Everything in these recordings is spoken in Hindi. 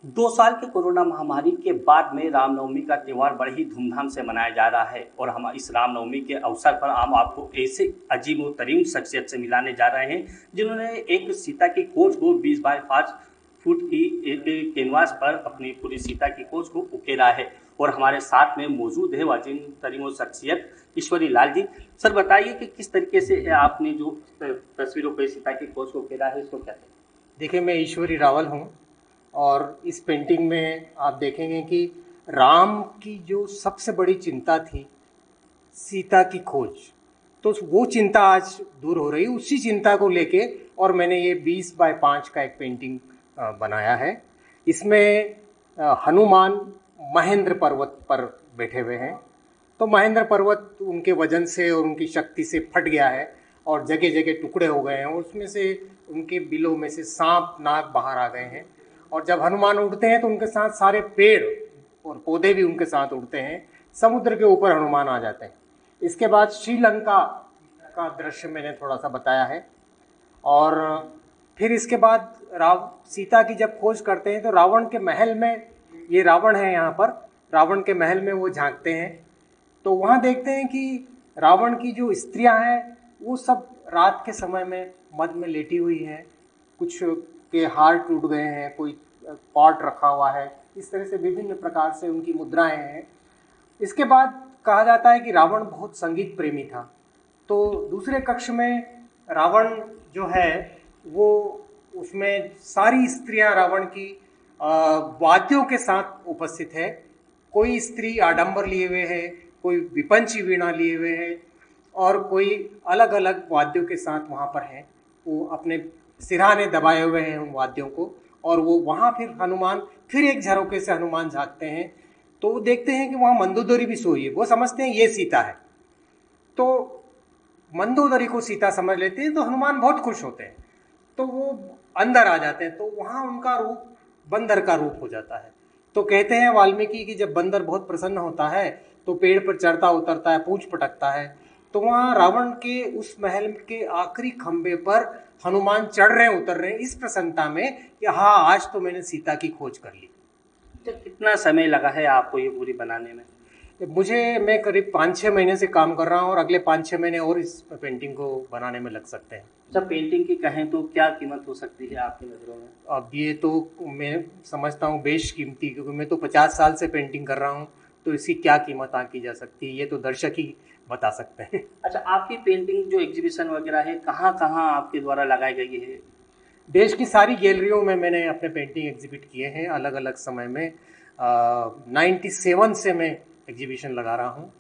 2 साल के कोरोना महामारी के बाद में रामनवमी का त्यौहार बड़े ही धूमधाम से मनाया जा रहा है और हम इस रामनवमी के अवसर पर हम आपको ऐसे अजीबोतरीन शख्सियत से मिलाने जा रहे हैं जिन्होंने एक सीता की खोज को 20 बाय 5 फुट की एक कैनवास पर अपनी पूरी सीता की खोज को उकेरा है। और हमारे साथ में मौजूद है वाजिन तरीन शख्सियत ईश्वरी लाल जी। सर बताइए कि किस तरीके से आपने जो तस्वीरों पर सीता की खोज को उकेरा है इसको क्या कहें? देखिए, मैं ईश्वरी रावल हूँ और इस पेंटिंग में आप देखेंगे कि राम की जो सबसे बड़ी चिंता थी, सीता की खोज, तो वो चिंता आज दूर हो रही है। उसी चिंता को लेके और मैंने ये 20 बाय 5 का एक पेंटिंग बनाया है। इसमें हनुमान महेंद्र पर्वत पर बैठे हुए हैं। तो महेंद्र पर्वत उनके वजन से और उनकी शक्ति से फट गया है और जगह जगह टुकड़े हो गए हैं और उसमें से उनके बिलों में से सांप नाग बाहर आ गए हैं। और जब हनुमान उड़ते हैं तो उनके साथ सारे पेड़ और पौधे भी उनके साथ उड़ते हैं। समुद्र के ऊपर हनुमान आ जाते हैं। इसके बाद श्रीलंका का दृश्य मैंने थोड़ा सा बताया है। और फिर इसके बाद सीता की जब खोज करते हैं तो रावण के महल में, ये रावण है यहाँ पर, रावण के महल में वो झांकते हैं तो वहाँ देखते हैं कि रावण की जो स्त्रियां हैं वो सब रात के समय में मद में लेटी हुई हैं। कुछ के हार टूट गए हैं, कोई पॉट रखा हुआ है, इस तरह से विभिन्न प्रकार से उनकी मुद्राएं हैं। इसके बाद कहा जाता है कि रावण बहुत संगीत प्रेमी था। तो दूसरे कक्ष में रावण जो है वो, उसमें सारी स्त्रियां रावण की वाद्यों के साथ उपस्थित है। कोई स्त्री आडंबर लिए हुए है, कोई विपंची वीणा लिए हुए है और कोई अलग अलग वाद्यों के साथ वहाँ पर है। वो अपने सिरहाने दबाए हुए हैं उन वाद्यों को। और वो वहाँ फिर हनुमान, फिर एक झरोके से हनुमान झांकते हैं तो वो देखते हैं कि वहाँ मंदोदरी भी सोई है। वो समझते हैं ये सीता है, तो मंदोदरी को सीता समझ लेते हैं तो हनुमान बहुत खुश होते हैं। तो वो अंदर आ जाते हैं तो वहाँ उनका रूप बंदर का रूप हो जाता है। तो कहते हैं वाल्मीकि कि जब बंदर बहुत प्रसन्न होता है तो पेड़ पर चढ़ता उतरता है, पूंछ पटकता है। तो वहाँ रावण के उस महल के आखिरी खंबे पर हनुमान चढ़ रहे उतर रहे इस प्रसन्नता में कि हाँ, आज तो मैंने सीता की खोज कर ली। तो कितना समय लगा है आपको ये पूरी बनाने में? मैं करीब 5-6 महीने से काम कर रहा हूँ और अगले 5-6 महीने और इस पेंटिंग को बनाने में लग सकते हैं। जब पेंटिंग की कहें तो क्या कीमत हो सकती है आपकी नज़रों में? अब ये तो मैं समझता हूँ बेशकीमती, क्योंकि मैं तो 50 साल से पेंटिंग कर रहा हूँ, तो इसकी क्या कीमत आंकी जा सकती है ये तो दर्शक ही बता सकते हैं। अच्छा, आपकी पेंटिंग जो एग्जीबिशन वगैरह है कहाँ कहाँ आपके द्वारा लगाई गई है? देश की सारी गैलरियों में मैंने अपने पेंटिंग एग्जिबिट किए हैं अलग अलग समय में। 97 से मैं एग्जीबिशन लगा रहा हूँ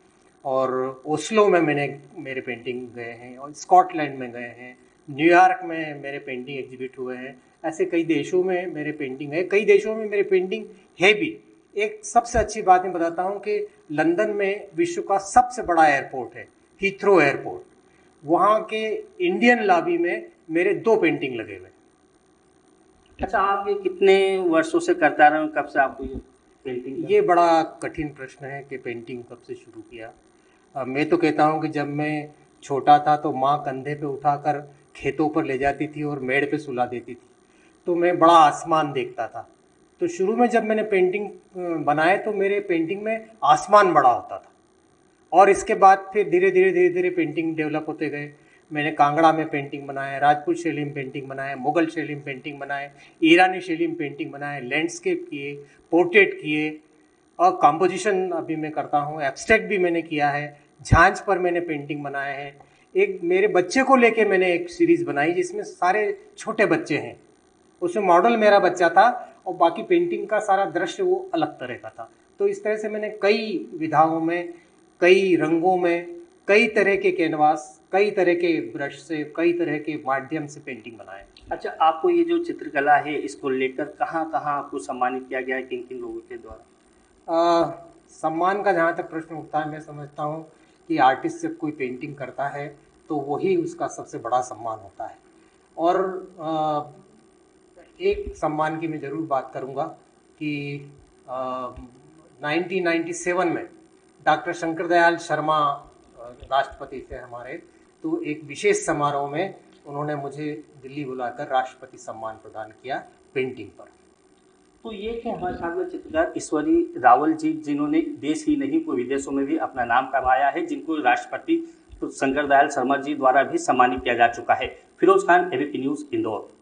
और ओस्लो में मेरे पेंटिंग गए हैं और स्कॉटलैंड में गए हैं, न्यूयॉर्क में मेरे पेंटिंग एग्जिबिट हुए हैं। ऐसे कई देशों में मेरे पेंटिंग है, कई देशों में मेरे पेंटिंग है भी। एक सबसे अच्छी बात मैं बताता हूँ कि लंदन में विश्व का सबसे बड़ा एयरपोर्ट है, हीथ्रो एयरपोर्ट। वहाँ के इंडियन लॉबी में मेरे 2 पेंटिंग लगे हुए। अच्छा, आप ये कितने वर्षों से करता रहे, कब से आपको ये पेंटिंग? ये बड़ा कठिन प्रश्न है कि पेंटिंग कब से शुरू किया। मैं तो कहता हूँ कि जब मैं छोटा था तो माँ कंधे पे उठाकर खेतों पर ले जाती थी और मेड़ पे सुला देती थी, तो मैं बड़ा आसमान देखता था। तो शुरू में जब मैंने पेंटिंग बनाए तो मेरे पेंटिंग में आसमान बड़ा होता था और इसके बाद फिर धीरे धीरे पेंटिंग डेवलप होते गए। मैंने कांगड़ा में पेंटिंग बनाया, राजपूत शैली में पेंटिंग बनाया, मुगल शैली में पेंटिंग बनाए, ईरानी शैली में पेंटिंग बनाए, लैंडस्केप किए, पोर्ट्रेट किए और कंपोजिशन अभी मैं करता हूँ। एब्स्ट्रैक्ट भी मैंने किया है, झांझ पर मैंने पेंटिंग बनाए हैं। एक मेरे बच्चे को लेके मैंने एक सीरीज़ बनाई जिसमें सारे छोटे बच्चे हैं, उसमें मॉडल मेरा बच्चा था और बाकी पेंटिंग का सारा दृश्य वो अलग तरह का था। तो इस तरह से मैंने कई विधाओं में, कई रंगों में, कई तरह के कैनवास, कई तरह के ब्रश से, कई तरह के माध्यम से पेंटिंग बनाए। अच्छा, आपको ये जो चित्रकला है इसको लेकर कहाँ कहाँ आपको सम्मानित किया गया है, किन किन लोगों के द्वारा? सम्मान का जहाँ तक प्रश्न उठता है, मैं समझता हूँ कि आर्टिस्ट जब कोई पेंटिंग करता है तो वही उसका सबसे बड़ा सम्मान होता है। और एक सम्मान की मैं ज़रूर बात करूँगा कि 1997 में डॉक्टर शंकर दयाल शर्मा राष्ट्रपति थे हमारे, तो एक विशेष समारोह में उन्होंने मुझे दिल्ली बुलाकर राष्ट्रपति सम्मान प्रदान किया पेंटिंग पर। तो ये थे हमारे साथ में चित्रकार ईश्वरी रावल जी, जिन्होंने देश ही नहीं पूरे विदेशों में भी अपना नाम कमाया है, जिनको राष्ट्रपति शंकर दयाल शर्मा जी द्वारा भी सम्मानित किया जा चुका है। फिरोज खान, एबीपी न्यूज़, इंदौर।